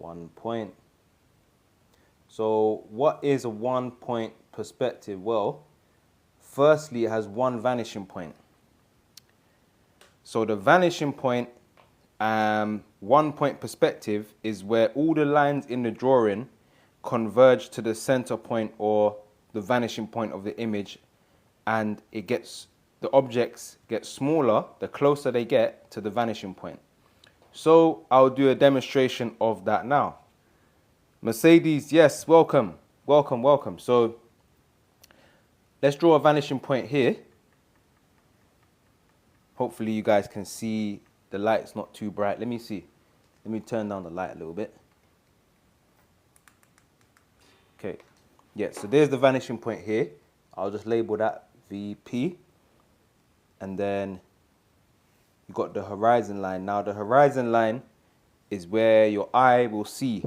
1 point. So what is a 1 point perspective? Well, firstly, it has one vanishing point. So the vanishing point, 1 point perspective is where all the lines in the drawing converge to the center point or the vanishing point of the image, and the objects get smaller the closer they get to the vanishing point. So I'll do a demonstration of that now. Mercedes, yes, welcome, welcome, welcome. So let's draw a vanishing point here. Hopefully you guys can see the light's not too bright. Let me see. Let me turn down the light a little bit. Okay, yeah, so there's the vanishing point here. I'll just label that VP. And then you got the horizon line. Now the horizon line is where your eye will see.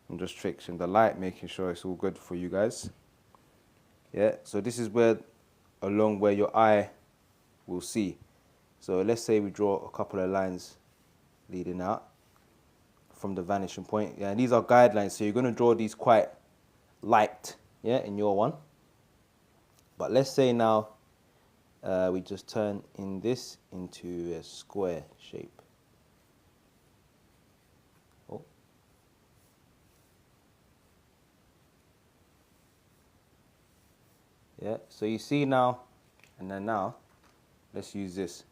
I'm just fixing the light, making sure it's all good for you guys. Yeah, so this is along where your eye will see. So let's say we draw a couple of lines leading out from the vanishing point. Yeah, and these are guidelines, so you're going to draw these quite light, yeah, in your one. But let's say now we just turn this into a square shape. Oh. Yeah, so you see now, and then now, let's use this.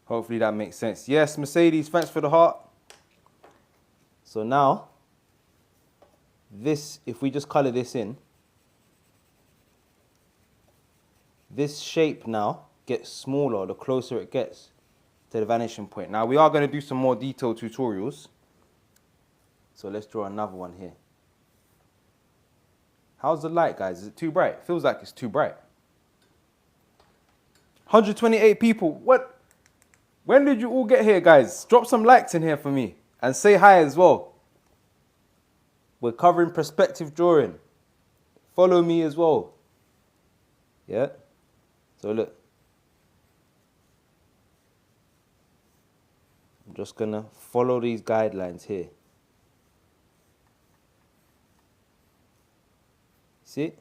Hopefully that makes sense. Yes, Mercedes, thanks for the heart. So now, this, if we just color this in, this shape now gets smaller the closer it gets to the vanishing point. Now we are going to do some more detailed tutorials. So let's draw another one here. How's the light, guys? Is it too bright? Feels like it's too bright. 128 people. What? When did you all get here, guys? Drop some likes in here for me. And say hi as well. We're covering perspective drawing. Follow me as well. Yeah? So look. I'm just going to follow these guidelines here. See?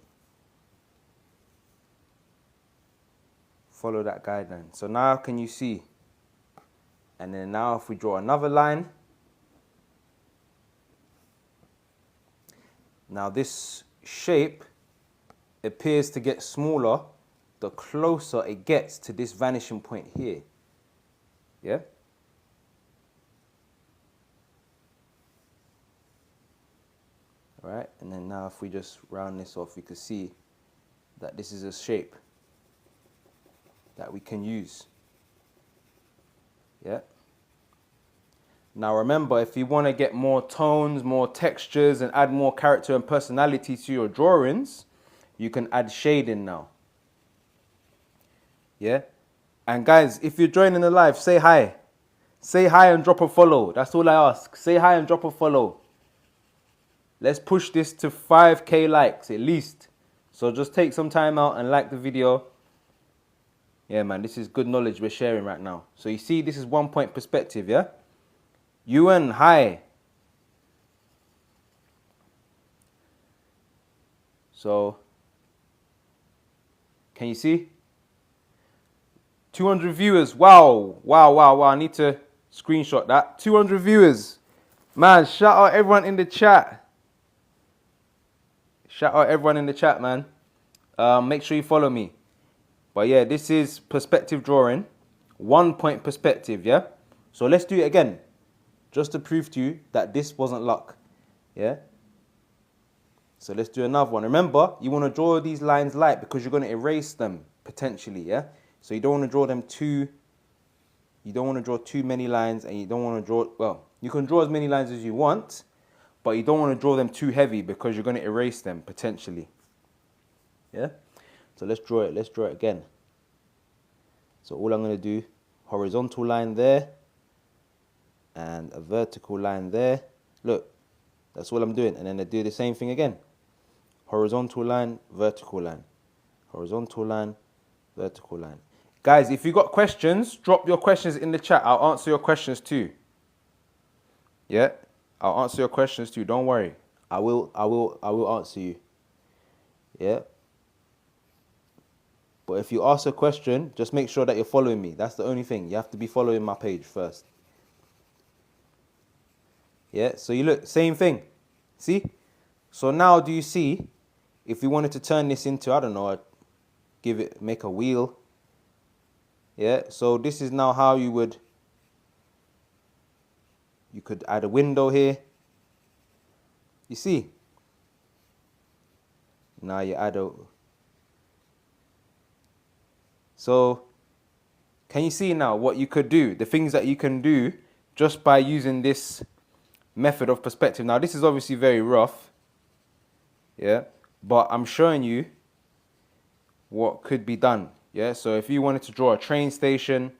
Follow that guideline. So now can you see? And then now if we draw another line. Now this shape appears to get smaller the closer it gets to this vanishing point here. Yeah? All right, and then now if we just round this off, we can see that this is a shape that we can use. Yeah? Now remember, if you want to get more tones, more textures, and add more character and personality to your drawings, you can add shading now. Yeah? And guys, if you're joining the live, say hi. Say hi and drop a follow. That's all I ask. Say hi and drop a follow. Let's push this to 5K likes at least. So just take some time out and like the video. Yeah, man, this is good knowledge we're sharing right now. So you see, this is 1 point perspective, yeah? Ewan, hi. So, can you see? 200 viewers. Wow, wow, wow, wow. I need to screenshot that. 200 viewers. Man, shout out everyone in the chat. Shout out everyone in the chat, man. Make sure you follow me. But yeah, this is perspective drawing. 1 point perspective, yeah? So let's do it again. Just to prove to you that this wasn't luck. Yeah? So let's do another one. Remember, you want to draw these lines light because you're going to erase them potentially, yeah? So you don't want to draw them too... You don't want to draw too many lines, and you don't want to draw... Well, you can draw as many lines as you want, but you don't want to draw them too heavy because you're going to erase them potentially. Yeah? So let's draw it. Let's draw it again. So all I'm going to do, horizontal line there, and a vertical line there. Look, that's all I'm doing. And then I do the same thing again. Horizontal line, vertical line. Horizontal line, vertical line. Guys, if you got questions, drop your questions in the chat. I'll answer your questions too. Yeah, I'll answer your questions too. Don't worry. I will answer you. Yeah. But if you ask a question, just make sure that you're following me. That's the only thing. You have to be following my page first. Yeah, so you look, same thing. See? So now do you see, if we wanted to turn this into, I don't know, make a wheel. Yeah, so this is now how you could add a window here. You see? Now you add a, so can you see now what you could do? The things that you can do just by using this method of perspective. Now this is obviously very rough. Yeah, but I'm showing you what could be done. Yeah, so if you wanted to draw a train station,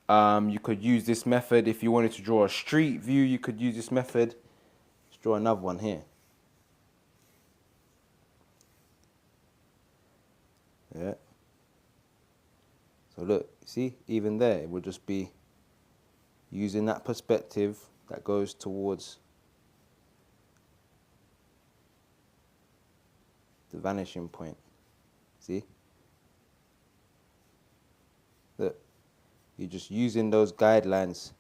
you could use this method. If you wanted to draw a street view, you could use this method. Let's draw another one here. Yeah. So look, see, even there, it would just be using that perspective that goes towards the vanishing point. See? Look, you're just using those guidelines.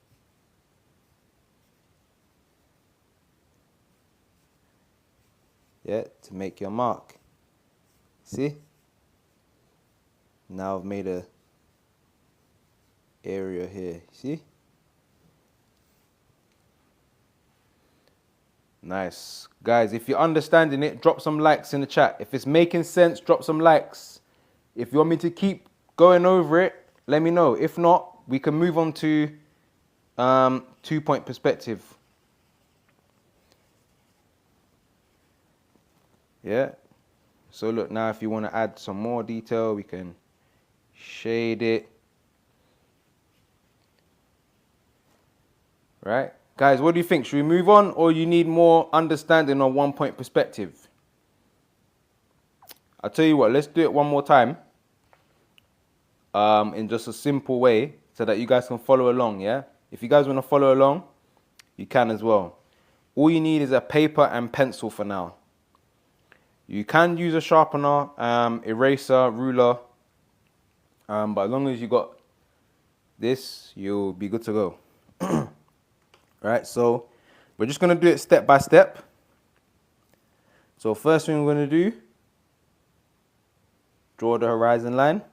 Yeah, to make your mark. See? Now I've made a area here. See? Nice. Guys, if you're understanding it, drop some likes in the chat. If it's making sense, drop some likes. If you want me to keep going over it, let me know. If not, we can move on to 2-point perspective. Yeah. So look, now if you want to add some more detail, we can shade it. Right? Guys, what do you think? Should we move on, or you need more understanding on 1-point perspective? I'll tell you what, let's do it one more time. In just a simple way so that you guys can follow along, yeah? If you guys want to follow along, you can as well. All you need is a paper and pencil for now. You can use a sharpener, eraser, ruler, but as long as you got this, you'll be good to go. Right, so we're just going to do it step by step. So first thing we're going to do, draw the horizon line.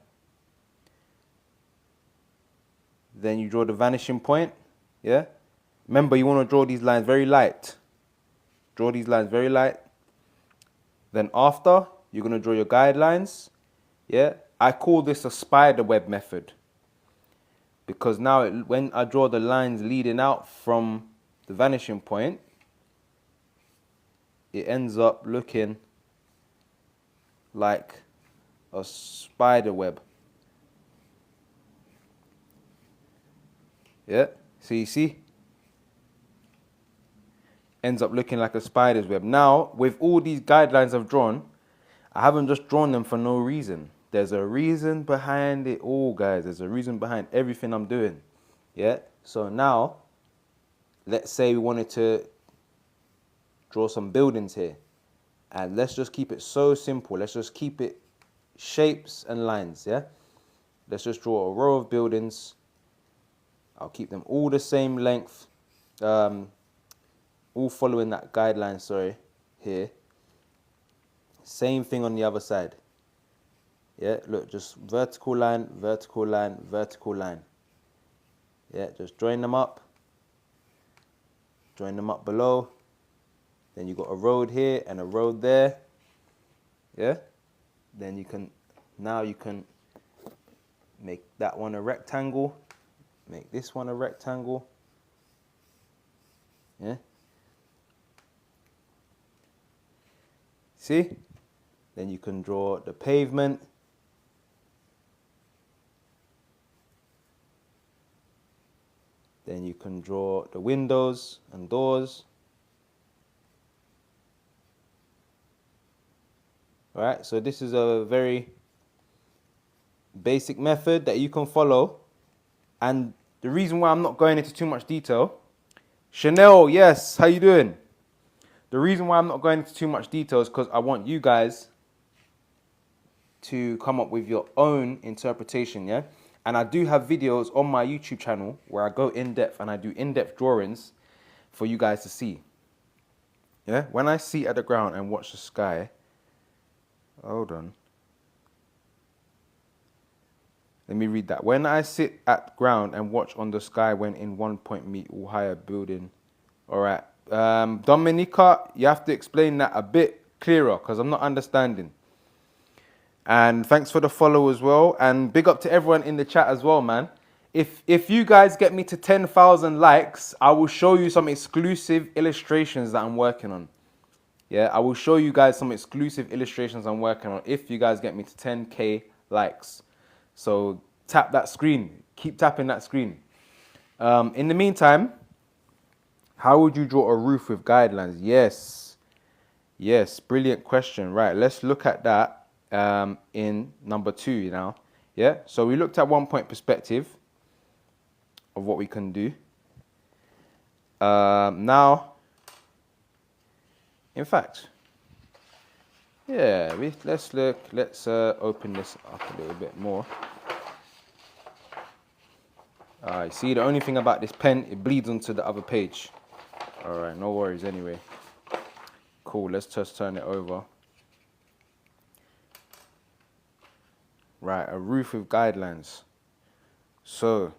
Then you draw the vanishing point, yeah? Remember, you want to draw these lines very light. Draw these lines very light. Then after, you're going to draw your guidelines, yeah? I call this a spider web method, because now when I draw the lines leading out from the vanishing point, it ends up looking like a spider web. Yeah, so you see, ends up looking like a spider's web. Now, with all these guidelines I've drawn, I haven't just drawn them for no reason. There's a reason behind it all, guys. There's a reason behind everything I'm doing. Yeah, so now, let's say we wanted to draw some buildings here. And let's just keep it so simple. Let's just keep it shapes and lines, yeah? Let's just draw a row of buildings. I'll keep them all the same length, all following that guideline, sorry, here. Same thing on the other side. Yeah, look, just vertical line, vertical line, vertical line. Yeah, just join them up below. Then you got a road here and a road there. Yeah, then you can make that one a rectangle. Make this one a rectangle. Yeah. See? Then you can draw the pavement. Then you can draw the windows and doors. All right, so this is a very basic method that you can follow. And the reason why I'm not going into too much detail, Chanel, yes, how you doing? The reason why I'm not going into too much detail is because I want you guys to come up with your own interpretation, yeah? And I do have videos on my YouTube channel where I go in depth and I do in-depth drawings for you guys to see. Yeah, when I sit at the ground and watch the sky, hold on. Let me read that. When I sit at ground and watch on the sky when in 1 point meet or higher building. All right. Dominica, you have to explain that a bit clearer because I'm not understanding. And thanks for the follow as well. And big up to everyone in the chat as well, man. If you guys get me to 10,000 likes, I will show you some exclusive illustrations that I'm working on. Yeah, I will show you guys some exclusive illustrations I'm working on if you guys get me to 10K likes. So tap that screen. Keep tapping that screen. In the meantime, how would you draw a roof with guidelines? Yes. Yes, brilliant question. Right, let's look at that in number 2 now. Yeah, so we looked at 1 point perspective of what we can do. Now, in fact, yeah, let's open this up a little bit more. See, the only thing about this pen, it bleeds onto the other page. All right, no worries anyway. Cool, let's just turn it over. Right, a roof with guidelines. So,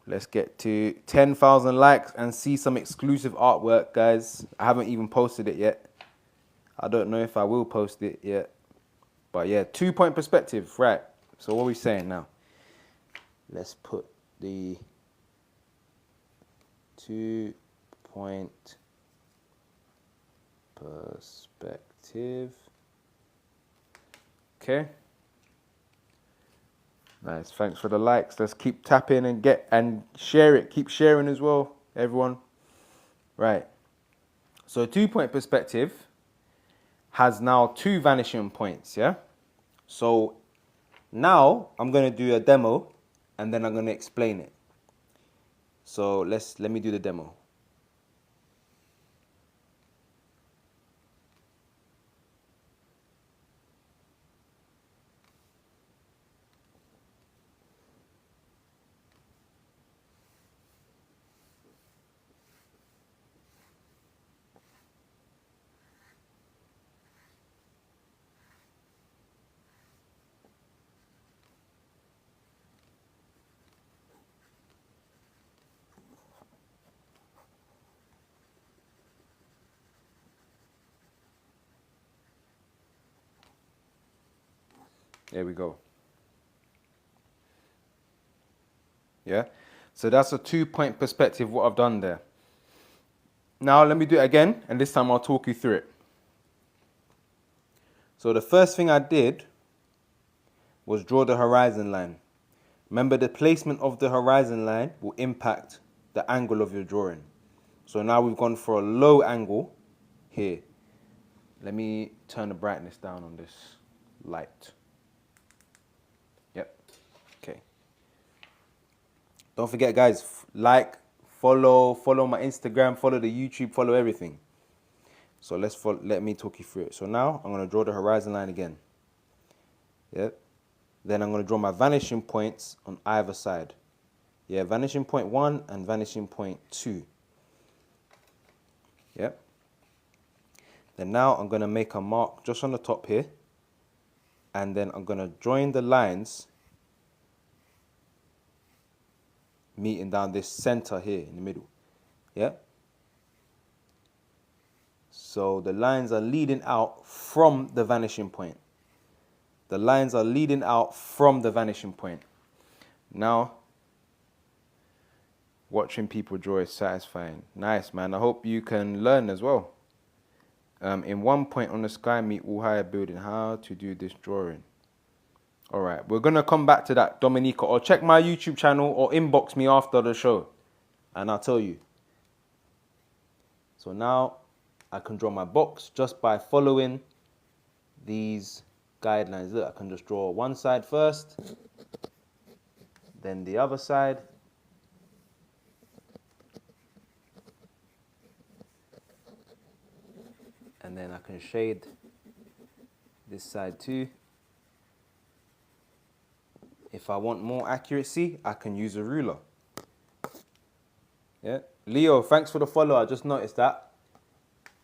let's get to 10,000 likes and see some exclusive artwork, guys. I haven't even posted it yet. I don't know if I will post it yet. But yeah, 2 point perspective, right. So what are we saying now? Let's put the 2 point perspective. Okay. Nice. Thanks for the likes. Let's keep tapping and share it. Keep sharing as well, everyone. Right. So 2 point perspective has now 2 vanishing points, yeah? So now I'm going to do a demo and then I'm going to explain it. So let me do the demo. There we go. Yeah. So that's a 2 point perspective, what I've done there. Now let me do it again, and this time I'll talk you through it. So the first thing I did was draw the horizon line. Remember, the placement of the horizon line will impact the angle of your drawing. So now we've gone for a low angle here. Let me turn the brightness down on this light. Yep. Okay. Don't forget, guys, like, follow my Instagram, follow the YouTube, follow everything. So let me talk you through it. So now I'm going to draw the horizon line again. Yep. Then I'm going to draw my vanishing points on either side. Yeah, vanishing point 1 and vanishing point 2. Yep. Then now I'm going to make a mark just on the top here. And then I'm going to join the lines meeting down this center here in the middle. Yeah. So the lines are leading out from the vanishing point. The lines are leading out from the vanishing point. Now, watching people draw is satisfying. Nice, man. I hope you can learn as well. In 1 point on the sky meet all higher building, how to do this drawing. All right, we're going to come back to that, Dominica, or check my YouTube channel or inbox me after the show, and I'll tell you. So now I can draw my box just by following these guidelines. Look, I can just draw one side first, then the other side. And then I can shade this side too. If I want more accuracy, I can use a ruler. Yeah, Leo, thanks for the follow. I just noticed that.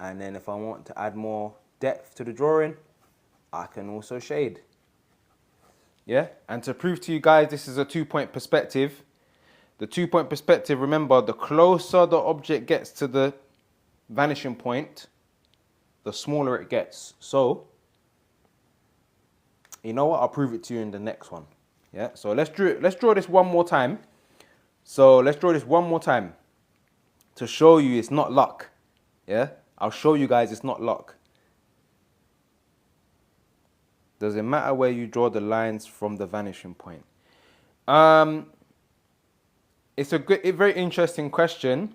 And then if I want to add more depth to the drawing, I can also shade. Yeah, and to prove to you guys this is a 2-point perspective. The 2-point perspective, remember, the closer the object gets to the vanishing point, the smaller it gets. So, you know what? I'll prove it to you in the next one. Yeah, so let's draw this one more time. So let's draw this one more time to show you it's not luck. Yeah, I'll show you guys it's not luck. Does it matter where you draw the lines from the vanishing point? It's a very interesting question.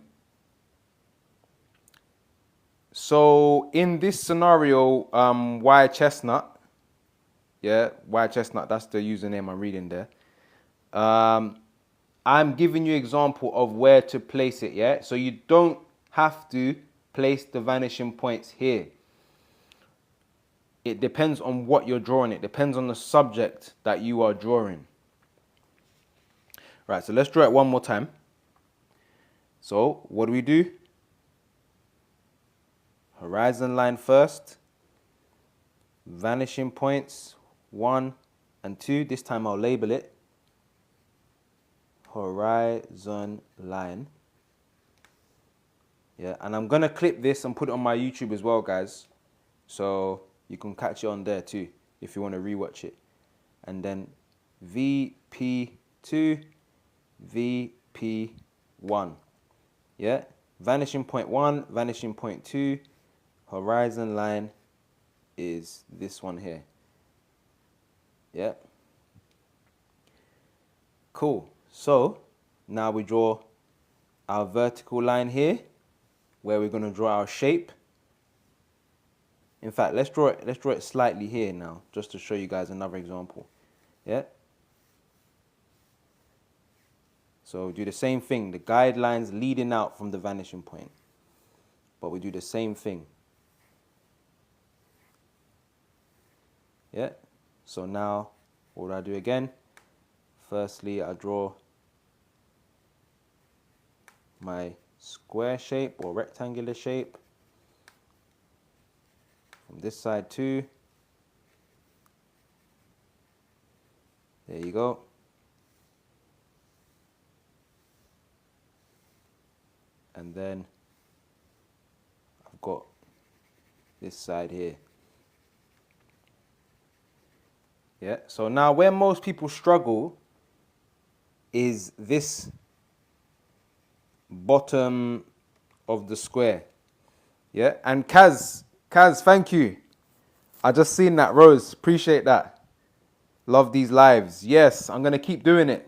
So in this scenario, Y Chestnut, yeah, Y Chestnut, that's the username I'm reading there. I'm giving you example of where to place it, yeah? So you don't have to place the vanishing points here. It depends on what you're drawing. It depends on the subject that you are drawing. Right, so let's draw it one more time. So what do? Horizon line first. Vanishing points 1 and 2. This time I'll label it horizon line. Yeah, and I'm gonna clip this and put it on my YouTube as well, guys. So you can catch it on there too if you want to rewatch it. And then VP2, VP1. Yeah, vanishing point 1, vanishing point 2, horizon line is this one here. Yeah. Cool. So now we draw our vertical line here where we're going to draw our shape. In fact, let's draw it slightly here now, just to show you guys another example. Yeah. So do the same thing, the guidelines leading out from the vanishing point. But we do the same thing. Yeah. So now what do I do again? Firstly, I draw my square shape or rectangular shape from this side too. There you go. And then I've got this side here. Yeah, so now where most people struggle is this bottom of the square. Yeah, and Kaz, thank you. I just seen that, Rose. Appreciate that. Love these lives. Yes, I'm going to keep doing it.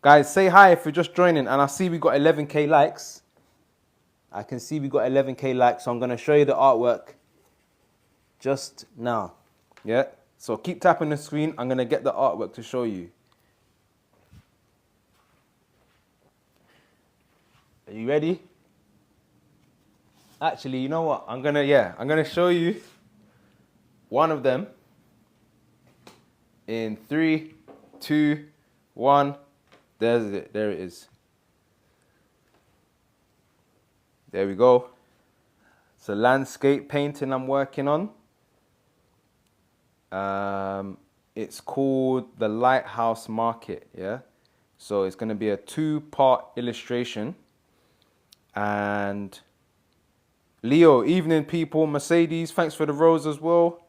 Guys, say hi if you're just joining. And I see we got 11K likes. I can see we got 11K likes. So I'm going to show you the artwork just now. Yeah, so keep tapping the screen. I'm going to get the artwork to show you. Are you ready? Actually, you know what? I'm gonna show you one of them in 3, 2, 1. There's it. There it is. There we go. It's a landscape painting I'm working on. It's called the Lighthouse Market. Yeah. So it's gonna be a 2-part illustration. And Leo, evening people. Mercedes, thanks for the rose as well.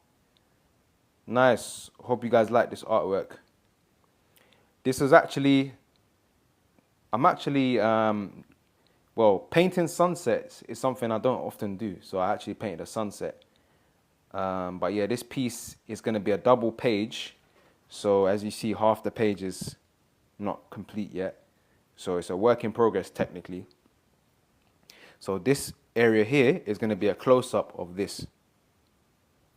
Nice. Hope you guys like this artwork. This is actually, well, painting sunsets is something I don't often do. So I actually painted a sunset. But yeah, this piece is going to be a double page. So as you see, half the page is not complete yet. So it's a work in progress technically. So this area here is going to be a close-up of this.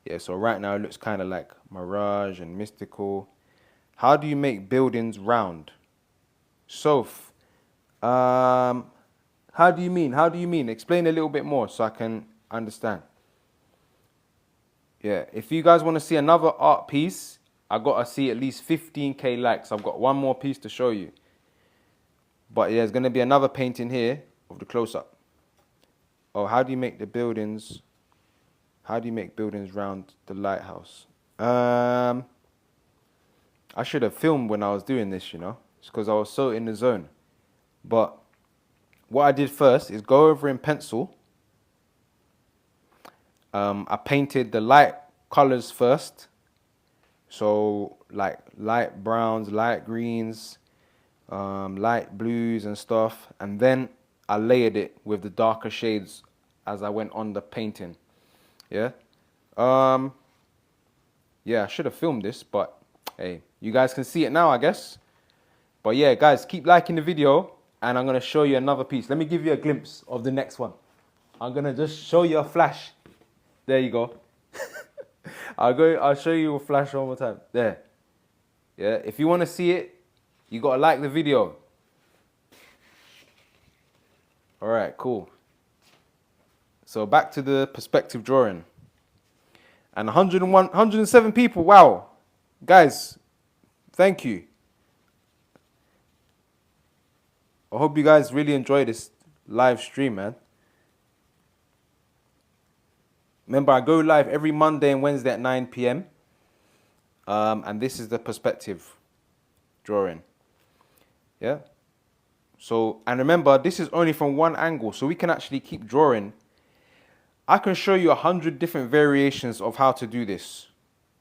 Yeah, so right now it looks kind of like mirage and mystical. How do you make buildings round? Soph, how do you mean? How do you mean? Explain a little bit more so I can understand. Yeah, if you guys want to see another art piece, I got to see at least 15K likes. I've got one more piece to show you. But there's going to be another painting here of the close-up. Oh, how do you make the buildings? How do you make buildings round the lighthouse? I should have filmed when I was doing this, you know. It's because I was so in the zone. But what I did first is go over in pencil. I painted the light colors first. So like light browns, light greens, light blues and stuff. And then I layered it with the darker shades as I went on the painting. Yeah. Yeah, I should have filmed this, but hey, you guys can see it now, I guess. But yeah, guys, keep liking the video, and I'm going to show you another piece. Let me give you a glimpse of the next one. I'm going to just show you a flash. There you go. I'll show you a flash one more time. There. Yeah, if you want to see it, you got to like the video. All right, cool. So back to the perspective drawing. And 107 people, wow. Guys, thank you. I hope you guys really enjoy this live stream, man. Remember, I go live every Monday and Wednesday at 9 p.m. And this is the perspective drawing. Yeah. So, and remember, this is only from one angle, so we can actually keep drawing. I can show you 100 different variations of how to do this.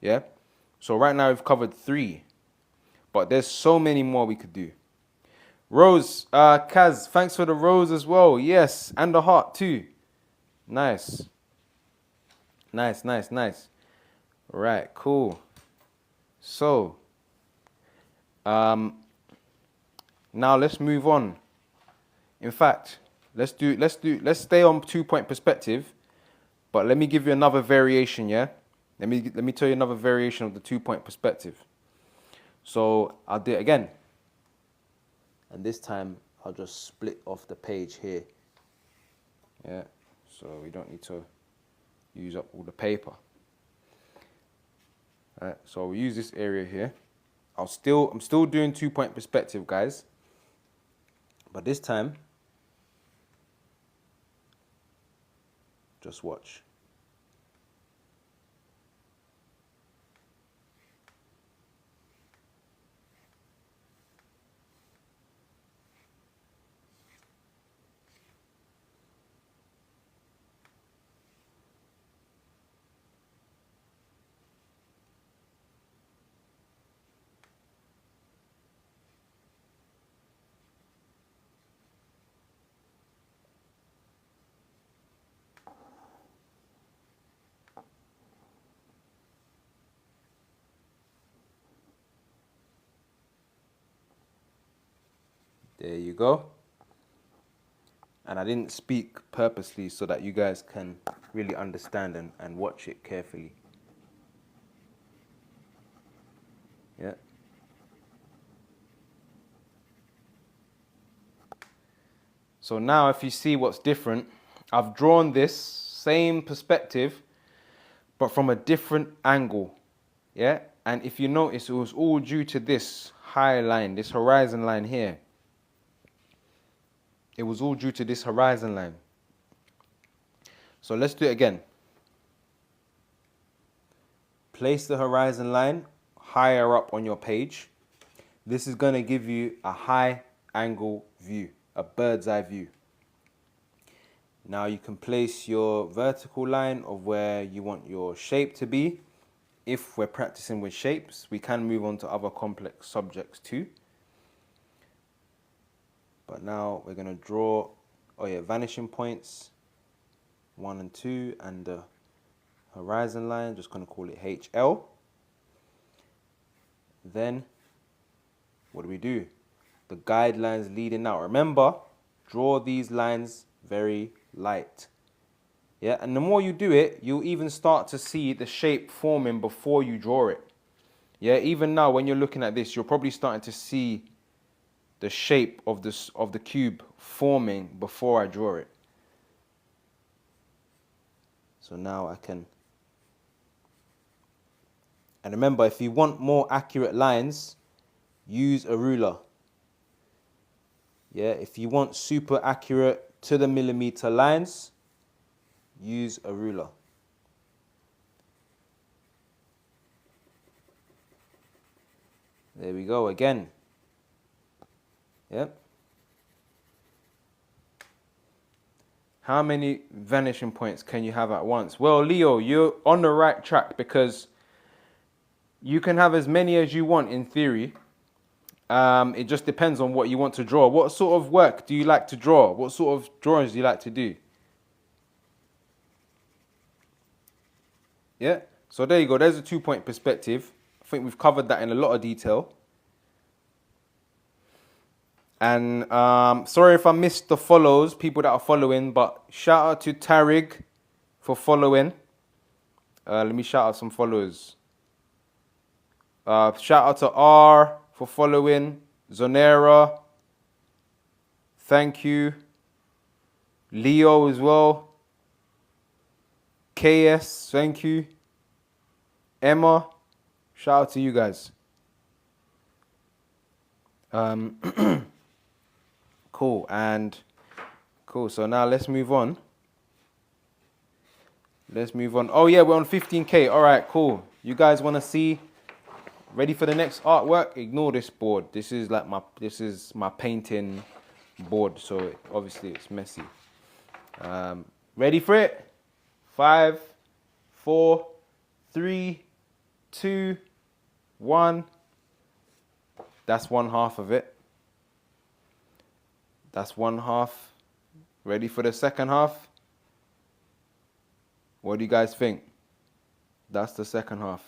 Yeah. So right now we've covered 3, but there's so many more we could do. Rose, Kaz, thanks for the rose as well. Yes, and the heart too. Nice. Nice, nice, nice. Right, cool. So, now let's move on. In fact, let's stay on 2-point perspective, but let me give you another variation, yeah? Let me tell you another variation of the 2-point perspective. So, I'll do it again. And this time, I'll just split off the page here. Yeah, so we don't need to use up all the paper. All right, so we'll use this area here. I'm still doing 2-point perspective, guys. But this time, just watch. There you go. And I didn't speak purposely so that you guys can really understand and watch it carefully. Yeah. So now if you see what's different, I've drawn this same perspective, but from a different angle. Yeah. And if you notice, it was all due to this high line, this horizon line here. It was all due to this horizon line. So let's do it again. Place the horizon line higher up on your page. This is going to give you a high angle view, a bird's eye view. Now you can place your vertical line of where you want your shape to be. If we're practicing with shapes, we can move on to other complex subjects too. But now we're going to draw, vanishing points 1 and 2, and the horizon line, just going to call it HL. Then, what do? The guidelines leading out. Remember, draw these lines very light. Yeah, and the more you do it, you'll even start to see the shape forming before you draw it. Yeah, even now when you're looking at this, you're probably starting to see the shape of the cube forming before I draw it. So now I can. And remember, if you want more accurate lines, use a ruler. Yeah, if you want super accurate to the millimeter lines, use a ruler. There we go again. Yep. How many vanishing points can you have at once? Well, Leo, you're on the right track because you can have as many as you want in theory. It just depends on what you want to draw. What sort of work do you like to draw? What sort of drawings do you like to do? Yeah. So there you go. There's a 2-point perspective. I think we've covered that in a lot of detail. And sorry if I missed the follows, people that are following, but shout out to Tarig for following. Let me shout out some followers. Shout out to R for following. Zonera. Thank you. Leo as well. KS, thank you. Emma, shout out to you guys. Cool, and cool. So now let's move on. Let's move on. Oh yeah, we're on 15K. All right, cool. You guys want to see? Ready for the next artwork? Ignore this board. This is my painting board. So obviously it's messy. Ready for it? 5, 4, 3, 2, 1. That's one half of it. That's one half. Ready for the second half? What do you guys think? That's the second half.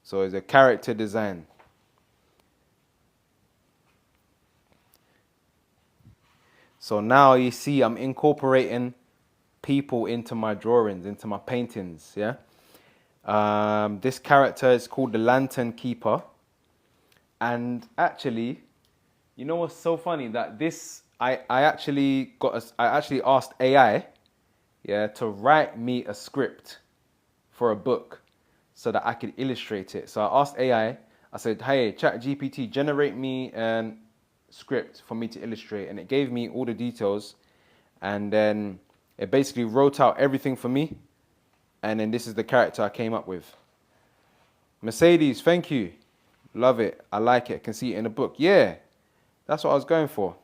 So it's a character design. So now you see I'm incorporating people into my drawings, into my paintings, yeah? This character is called the Lantern Keeper. And actually, you know what's so funny? That this, I actually asked AI, yeah, to write me a script for a book so that I could illustrate it. So I asked AI, I said, hey, ChatGPT, generate me a script for me to illustrate. And it gave me all the details. And then it basically wrote out everything for me. And then this is the character I came up with. Mercedes, thank you. Love it. I like it. I can see it in the book. Yeah, that's what I was going for.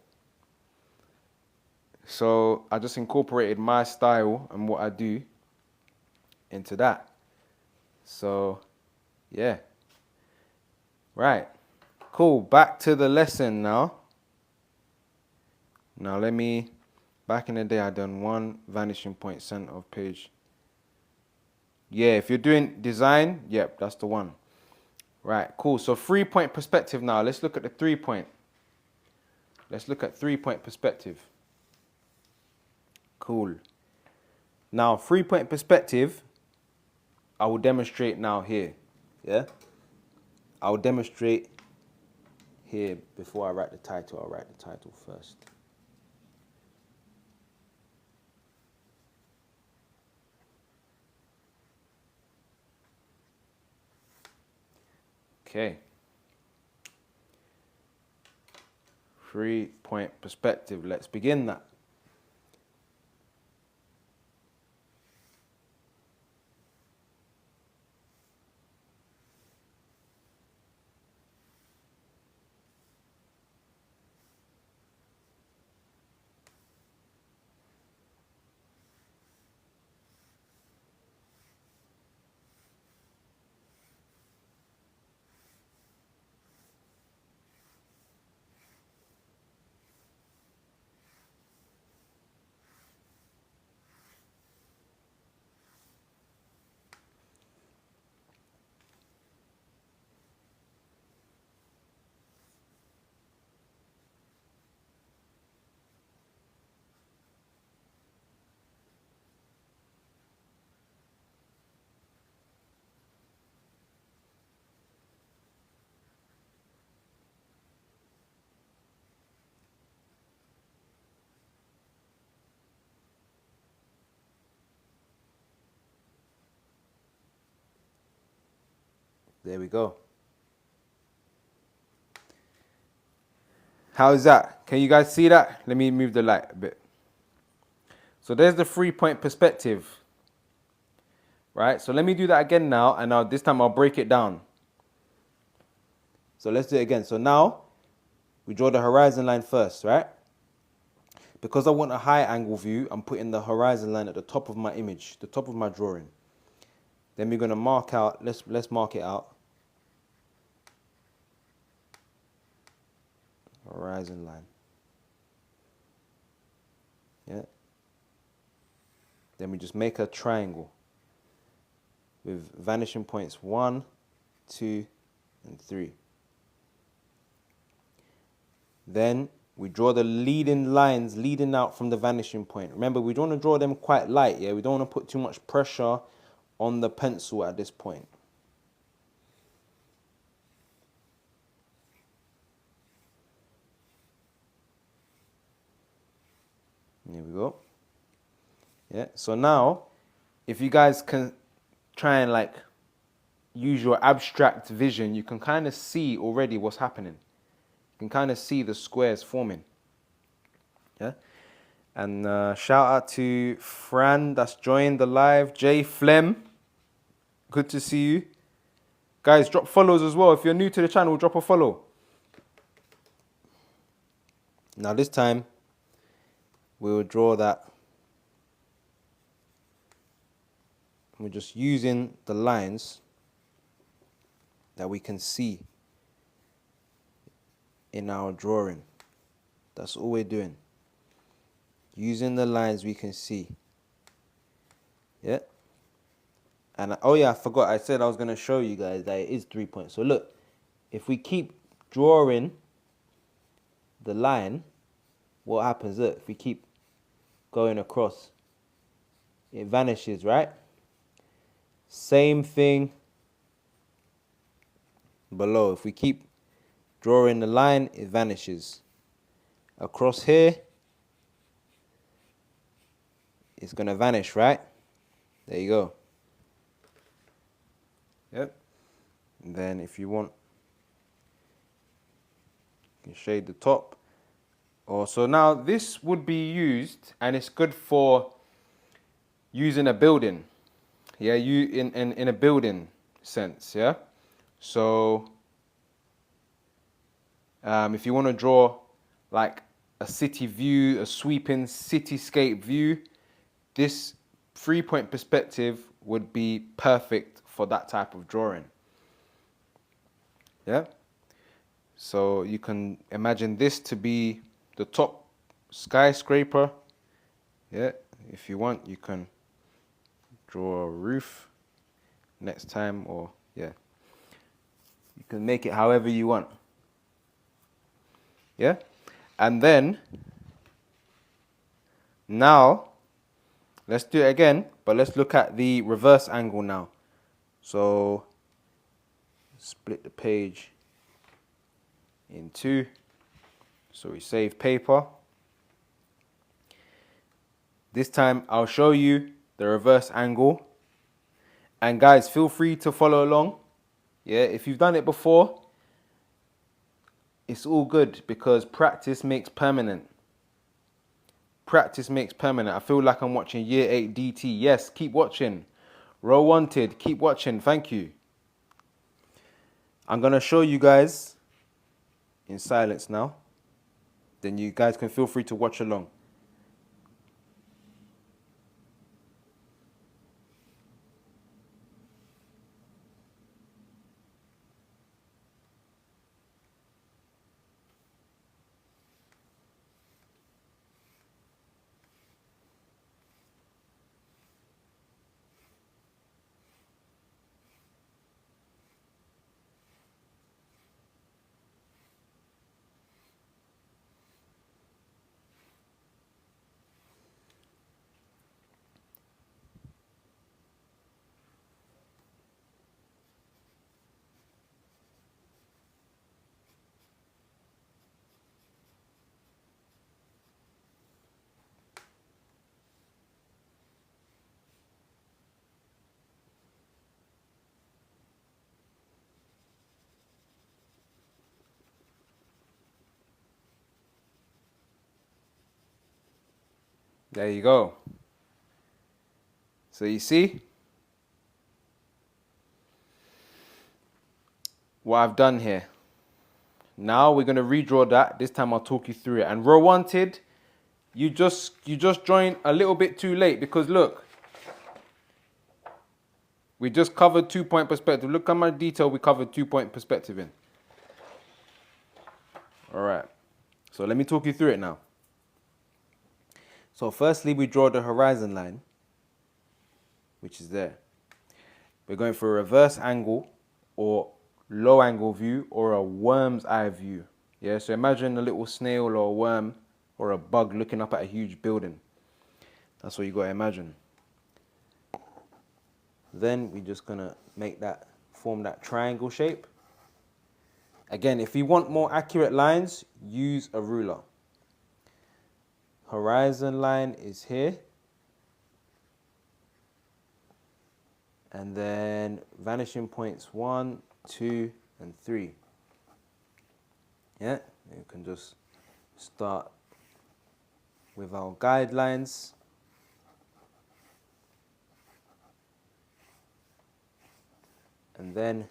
So I just incorporated my style and what I do into that. So, yeah. Right. Cool. Back to the lesson now. Now back in the day I done one vanishing point center of page. Yeah, if you're doing design, yep, that's the one. Right, cool. So 3-point perspective now. Let's look at the 3-point. Let's look at 3-point perspective. Cool. Now, 3-point perspective, I will demonstrate now here. Yeah? I will demonstrate here before I write the title. I'll write the title first. Okay. 3-point perspective. Let's begin that. There we go. How is that? Can you guys see that? Let me move the light a bit. So there's the 3-point perspective, right? So let me do that again now, and now this time I'll break it down. So let's do it again. So now we draw the horizon line first, right? Because I want a high angle view, I'm putting the horizon line at the top of my image, the top of my drawing. Then we're going to mark out, let's mark it out. Horizon line. Yeah. Then we just make a triangle with vanishing points 1, 2, and 3. Then we draw the leading lines leading out from the vanishing point. Remember, we don't want to draw them quite light, yeah? We don't want to put too much pressure on the pencil at this point. Here we go. Yeah, so now, if you guys can try and like use your abstract vision, you can kind of see already what's happening. You can kind of see the squares forming. Yeah. And shout out to Fran that's joined the live. Jay Flem, good to see you. Guys, drop follows as well. If you're new to the channel, drop a follow. Now this time, we'll draw that. We're just using the lines that we can see in our drawing. That's all we're doing. Using the lines we can see. Yeah. And oh yeah, I forgot. I said I was going to show you guys that it is 3 points. So look, if we keep drawing the line, what happens? Look, if we keep going across, it vanishes, right? Same thing below. If we keep drawing the line, it vanishes. Across here, it's going to vanish, right? There you go. Yep. And then if you want, you can shade the top. So now this would be used, and it's good for using a building. Yeah, you in a building sense, yeah? So if you want to draw like a city view, a sweeping cityscape view, this 3-point perspective would be perfect for that type of drawing. Yeah? So you can imagine this to be the top skyscraper. Yeah, if you want, you can draw a roof next time, or yeah, you can make it however you want. Yeah, and then now let's do it again, but let's look at the reverse angle now. So split the page in two, so we save paper. This time I'll show you the reverse angle, and guys, feel free to follow along. Yeah, if you've done it before, it's all good, because practice makes permanent. Practice makes permanent. I feel like I'm watching Year 8 DT. Yes, keep watching. Row Wanted, keep watching. Thank you. I'm going to show you guys in silence now. Then you guys can feel free to watch along. There you go. So you see what I've done here. Now we're going to redraw that. This time I'll talk you through it. And row wanted, you just joined a little bit too late, because look, we just covered 2-point perspective. Look how much detail we covered 2-point perspective in. All right. So let me talk you through it now. So firstly, we draw the horizon line, which is there. We're going for a reverse angle or low angle view or a worm's eye view. Yeah, so imagine a little snail or a worm or a bug looking up at a huge building. That's what you got to imagine. Then we're just gonna form that triangle shape. Again, if you want more accurate lines, use a ruler. Horizon line is here. And then vanishing points 1, 2, and 3. Yeah, you can just start with our guidelines. And then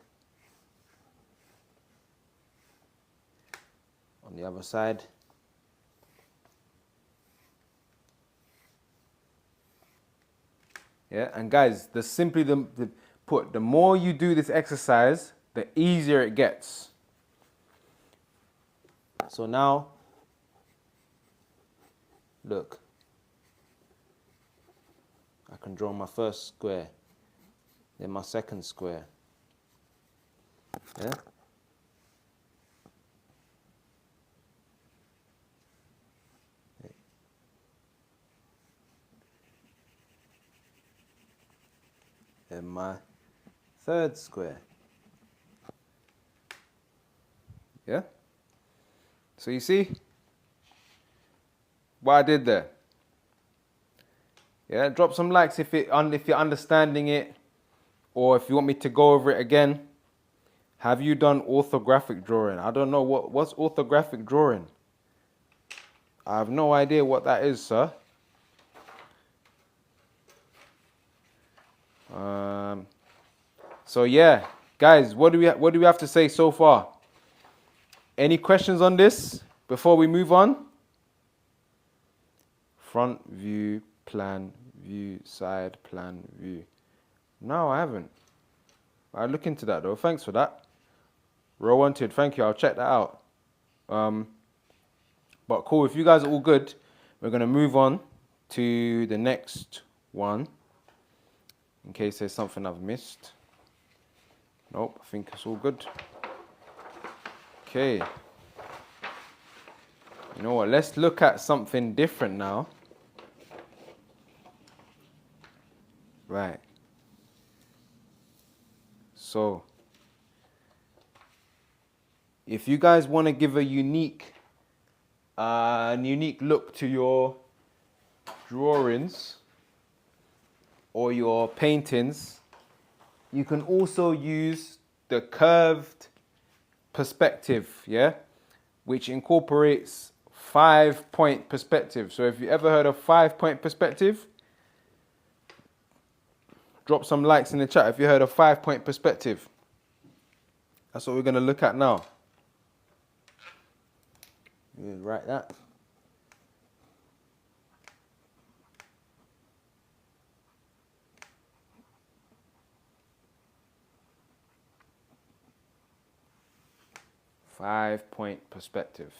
on the other side, yeah, and guys, the more you do this exercise, the easier it gets. So now, look, I can draw my first square, then my second square. Yeah. And my third square. Yeah. So you see what I did there. Yeah. Drop some likes if you're understanding it, or if you want me to go over it again. Have you done orthographic drawing? I don't know what's orthographic drawing. I have no idea what that is, sir. So yeah, guys, what do we have to say so far? Any questions on this before we move on? Front view, plan, view, side, plan, view. No, I haven't. I'll look into that though. Thanks for that. Row wanted, thank you. I'll check that out. But cool, if you guys are all good, we're gonna move on to the next one. In case there's something I've missed. Nope, I think it's all good. Okay. You know what, let's look at something different now. Right. So, if you guys want to give a unique look to your drawings or your paintings, you can also use the curved perspective, yeah, which incorporates 5-point perspective. So if you ever heard of 5-point perspective, drop some likes in the chat if you heard of 5-point perspective. That's what we're going to look at now. Write that. Five-point perspective.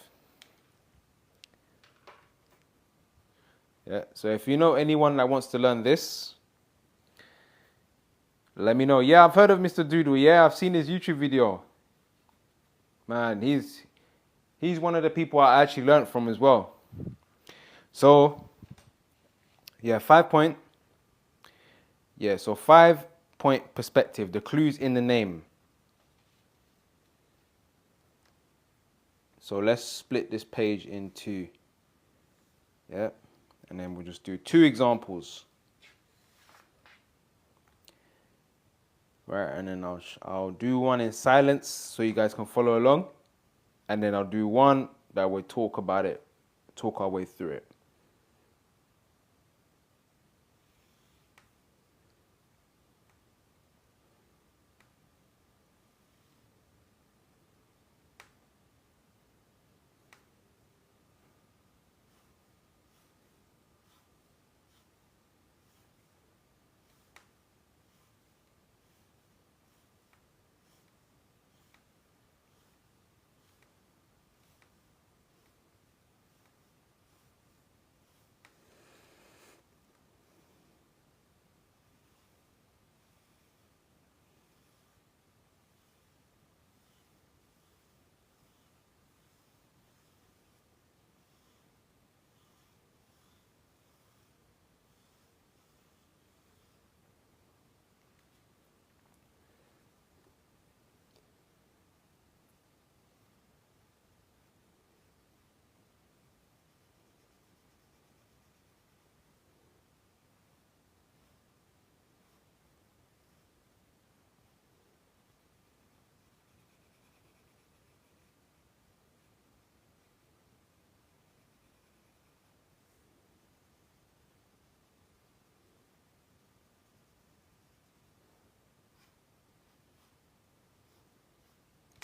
Yeah, so if you know anyone that wants to learn this, let me know. Yeah, I've heard of Mr. Doodle. Yeah, I've seen his YouTube video. Man, he's one of the people I actually learned from as well. So, yeah, 5-point. Yeah, so 5-point perspective. The clue's in the name. So let's split this page in two. Yeah, and then we'll just do 2 examples. Right, and then I'll do one in silence so you guys can follow along. And then I'll do one that will talk about it, talk our way through it.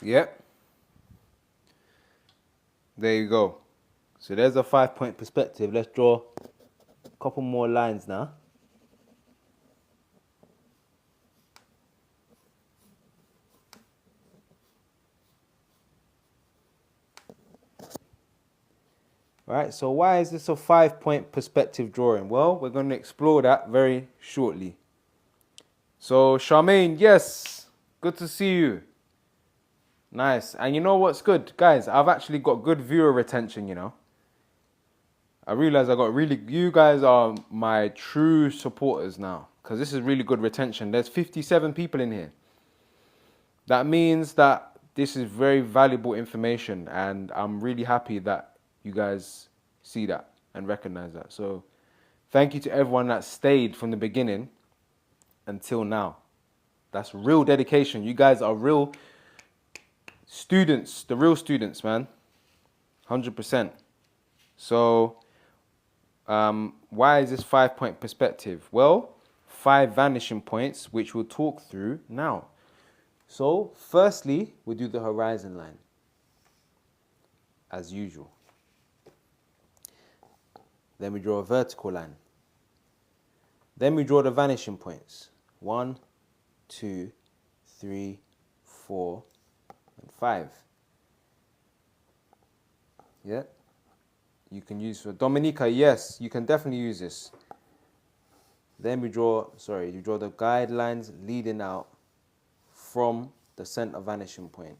Yep. There you go. So there's a 5-point perspective. Let's draw a couple more lines now. Right, so why is this a 5-point perspective drawing? Well, we're going to explore that very shortly. So, Charmaine, yes, good to see you. Nice. And you know what's good? Guys, I've actually got good viewer retention, you know. I realize you guys are my true supporters now, because this is really good retention. There's 57 people in here. That means that this is very valuable information, and I'm really happy that you guys see that and recognize that. So thank you to everyone that stayed from the beginning until now. That's real dedication. You guys are real students, the real students, man. 100%. So why is this 5-point perspective? Well, 5 vanishing points, which we'll talk through now. So firstly, we do the horizon line, as usual. Then we draw a vertical line. Then we draw the vanishing points. 1, 2, 3, 4, and 5. Yeah? You can use for Dominica, yes, you can definitely use this. Then you draw the guidelines leading out from the center vanishing point.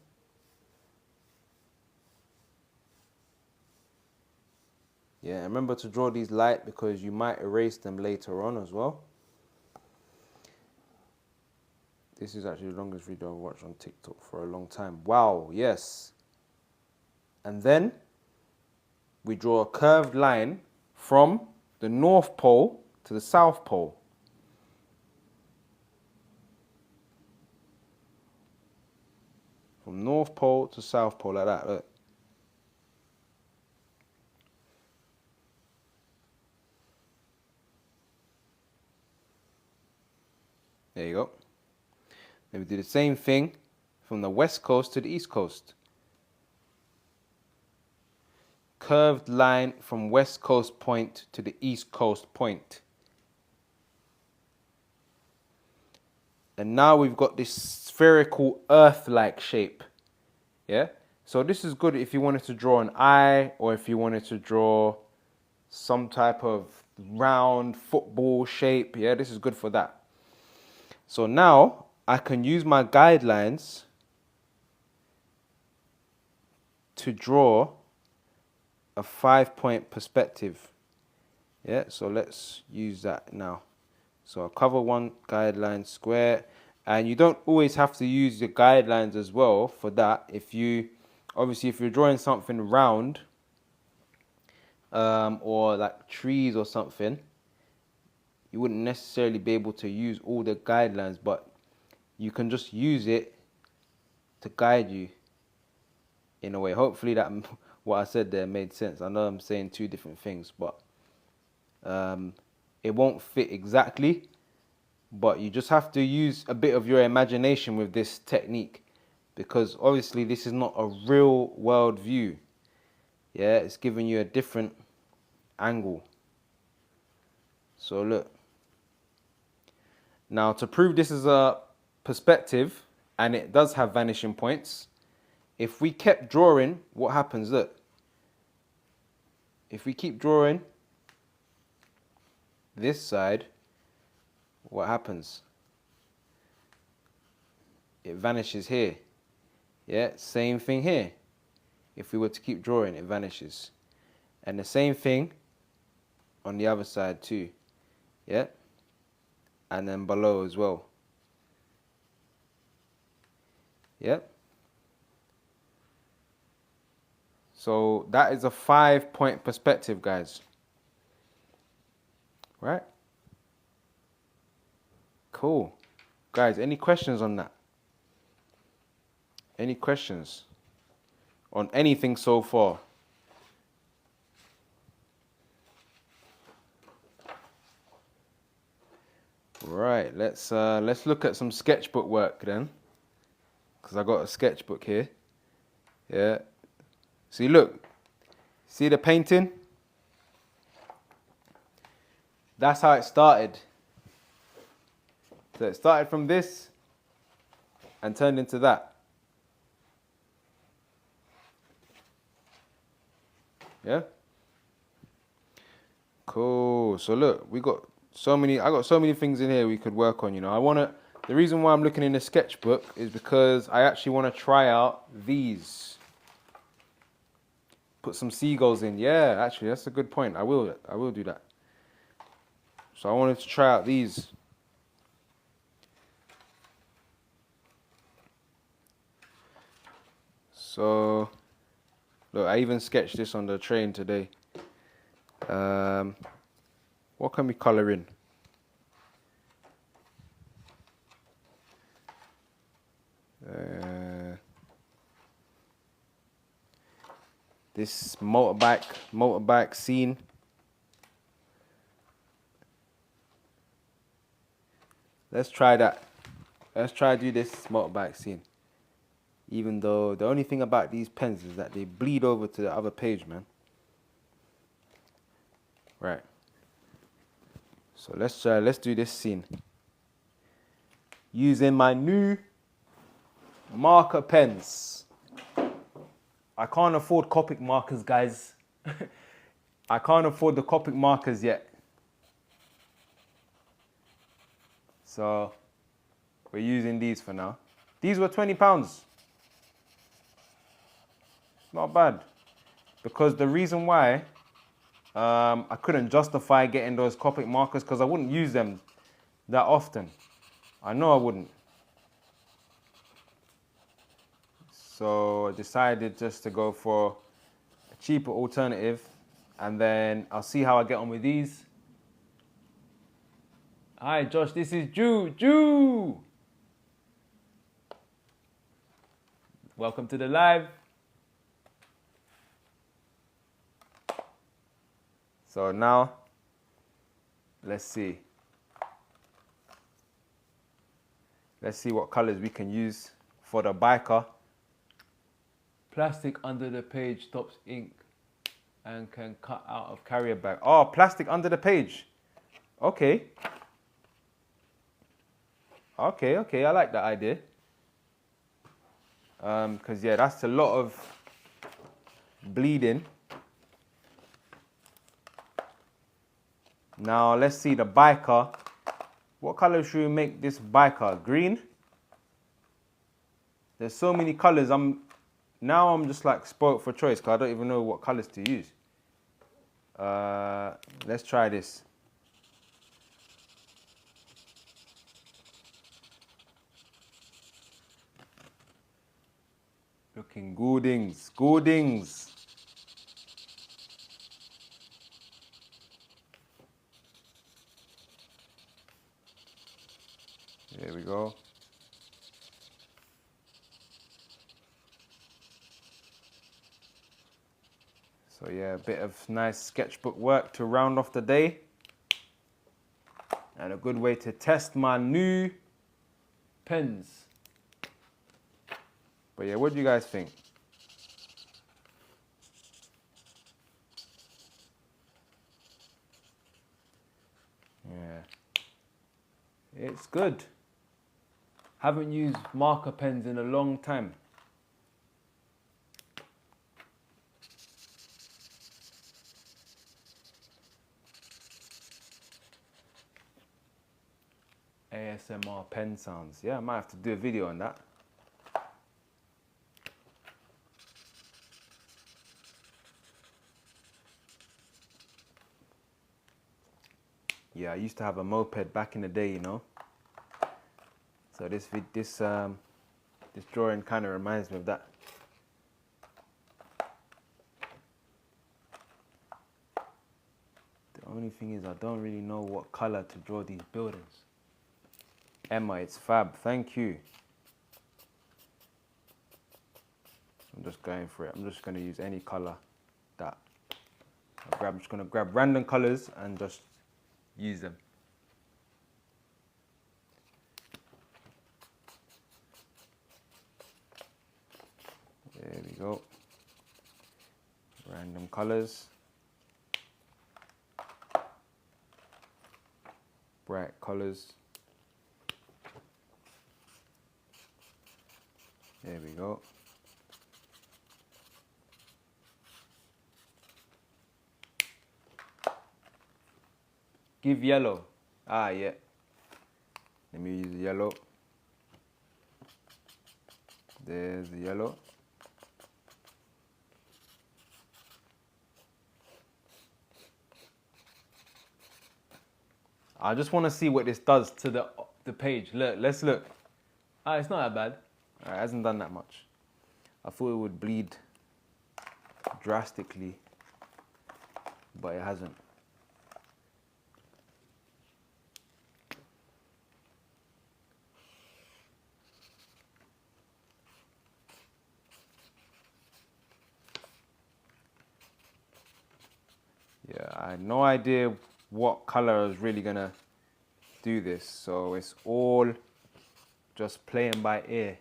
Yeah, remember to draw these light because you might erase them later on as well. This is actually the longest video I've watched on TikTok for a long time. Wow, yes. And then we draw a curved line from the North Pole to the South Pole. From North Pole to South Pole, like that, look. There you go. Then we do the same thing from the West Coast to the East Coast. Curved line from West Coast point to the East Coast point. And now we've got this spherical Earth-like shape. Yeah? So this is good if you wanted to draw an eye or if you wanted to draw some type of round football shape. Yeah, this is good for that. So now I can use my guidelines to draw a 5-point perspective. Yeah, so let's use that now. So I'll cover one guideline square, and you don't always have to use your guidelines as well for that. If you're drawing something round, or like trees or something, you wouldn't necessarily be able to use all the guidelines, but you can just use it to guide you in a way. Hopefully that what I said there made sense. I know I'm saying two different things, but it won't fit exactly, but you just have to use a bit of your imagination with this technique, because obviously this is not a real world view. Yeah, it's giving you a different angle. So look. Now to prove this is a perspective and it does have vanishing points, if we kept drawing, what happens? Look. If we keep drawing this side, what happens? It vanishes here. Yeah, same thing here. If we were to keep drawing, it vanishes. And the same thing on the other side too. Yeah. And then below as well. Yep. So that is a 5-point perspective, guys. Right? Cool. Guys, any questions on that? Any questions on anything so far? Right, let's look at some sketchbook work then. because I got a sketchbook here. Yeah. See, look. See the painting? That's how it started. So it started from this and turned into that. Yeah? Cool. So look, I got so many things in here we could work on, you know. The reason why I'm looking in the sketchbook is because I actually want to try out these. Put some seagulls in. Yeah, actually, that's a good point. I will do that. So I wanted to try out these. So, look, I even sketched this on the train today. What can we color in? This motorbike scene. Let's try that. Let's try to do this motorbike scene. Even though the only thing about these pens is that they bleed over to the other page, man. Right. So let's do this scene. Using my new marker pens. I can't afford Copic markers, guys. I can't afford the Copic markers yet. So we're using these for now. These were £20. Not bad. Because the reason why I couldn't justify getting those Copic markers because I wouldn't use them that often. I know I wouldn't. So I decided just to go for a cheaper alternative, and then I'll see how I get on with these. Hi Josh, this is Ju. Welcome to the live. So now, let's see. Let's see what colors we can use for the biker. Plastic under the page stops ink and can cut out of carrier bag. Oh, plastic under the page. Okay. Okay, I like that idea. Because yeah, that's a lot of bleeding. Now let's see the biker. What color should we make this biker? Green? There's so many colors. Now I'm just like spoilt for choice because I don't even know what colors to use. Let's try this. Looking goodings. There we go. So yeah, a bit of nice sketchbook work to round off the day. And a good way to test my new pens. But yeah, what do you guys think? Yeah. It's good. Haven't used marker pens in a long time. ASMR pen sounds. Yeah, I might have to do a video on that. Yeah, I used to have a moped back in the day, you know. So this drawing kind of reminds me of that. The only thing is I don't really know what color to draw these buildings. Emma, it's fab. Thank you. I'm just going for it. I'm just going to use any color that I'm just going to grab random colors and just use them. you go. Random colors. Bright colors. There we go. Give yellow. Ah, yeah. Let me use the yellow. There's the yellow. I just want to see what this does to the page. Look, let's look. Ah, it's not that bad. It hasn't done that much. I thought it would bleed drastically, but it hasn't. Yeah, I had no idea what color I was really gonna do this, so it's all just playing by ear.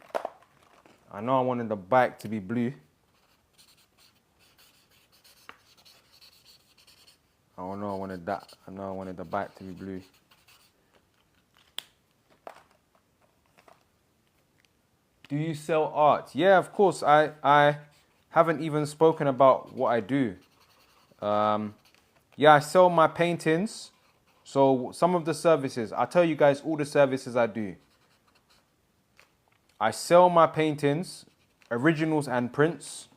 I know I wanted the bike to be blue. I know I wanted that. I know I wanted the bike to be blue. Do you sell art? Yeah, of course. I haven't even spoken about what I do. Yeah, I sell my paintings. So some of the services, I'll tell you guys all the services I do. I sell my paintings, originals and prints.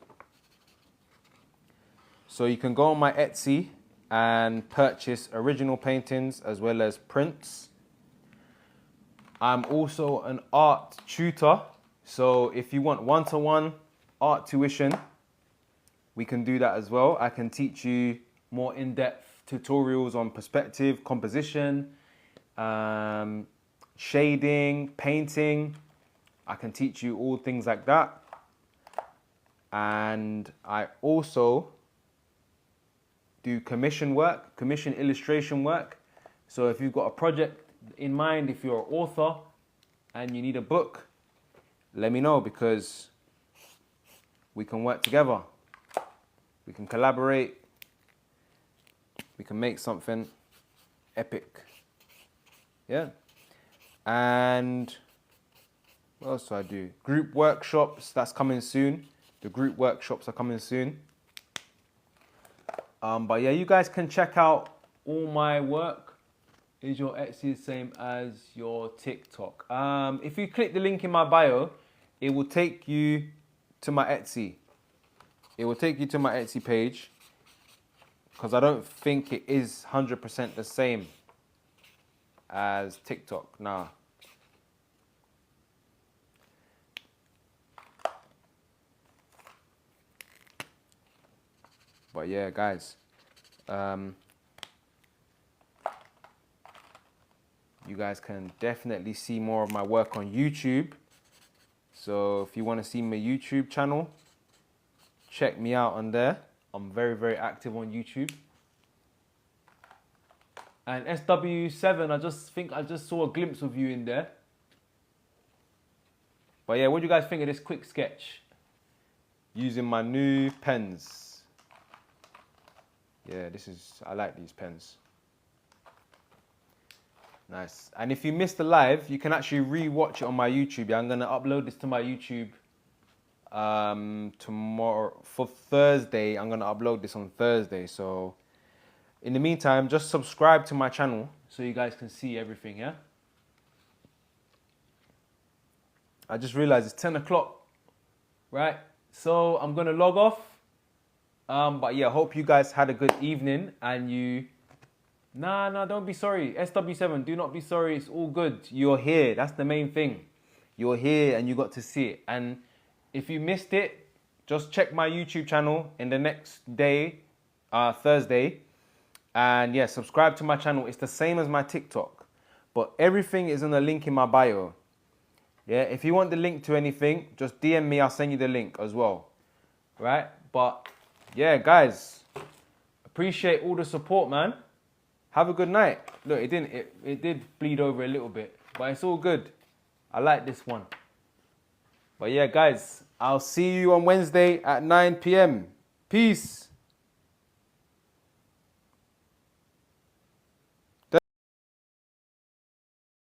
So you can go on my Etsy and purchase original paintings as well as prints. I'm also an art tutor. So if you want one-to-one art tuition, we can do that as well. I can teach you more in-depth tutorials on perspective, composition, shading, painting. I can teach you all things like that. And I also do commission work, commission illustration work. So if you've got a project in mind, if you're an author and you need a book, let me know, because we can work together. We can collaborate. We can make something epic. Yeah. And what else do I do? Group workshops, that's coming soon. The group workshops are coming soon. But yeah, you guys can check out all my work. Is your Etsy the same as your TikTok? If you click the link in my bio, it will take you to my Etsy. It will take you to my Etsy page, because I don't think it is 100% the same as TikTok. Nah. But yeah, guys, you guys can definitely see more of my work on YouTube. So if you want to see my YouTube channel, check me out on there. I'm very, very active on YouTube. And SW7, I just saw a glimpse of you in there. But yeah, what do you guys think of this quick sketch? Using my new pens. Yeah, I like these pens. Nice. And if you missed the live, you can actually re-watch it on my YouTube. Yeah, I'm going to upload this to my YouTube tomorrow. For Thursday, I'm going to upload this on Thursday. So in the meantime, just subscribe to my channel so you guys can see everything, yeah? I just realized it's 10 o'clock, right? So I'm going to log off. But yeah, hope you guys had a good evening and you... Nah, don't be sorry. SW7, do not be sorry. It's all good. You're here. That's the main thing. You're here and you got to see it. And if you missed it, just check my YouTube channel in the next day, Thursday. And yeah, subscribe to my channel. It's the same as my TikTok. But everything is in the link in my bio. Yeah, if you want the link to anything, just DM me. I'll send you the link as well. Right? But yeah, guys, appreciate all the support, man. Have a good night. Look, it did bleed over a little bit, but it's all good. I like this one. But yeah, guys, I'll see you on Wednesday at 9 p.m. Peace.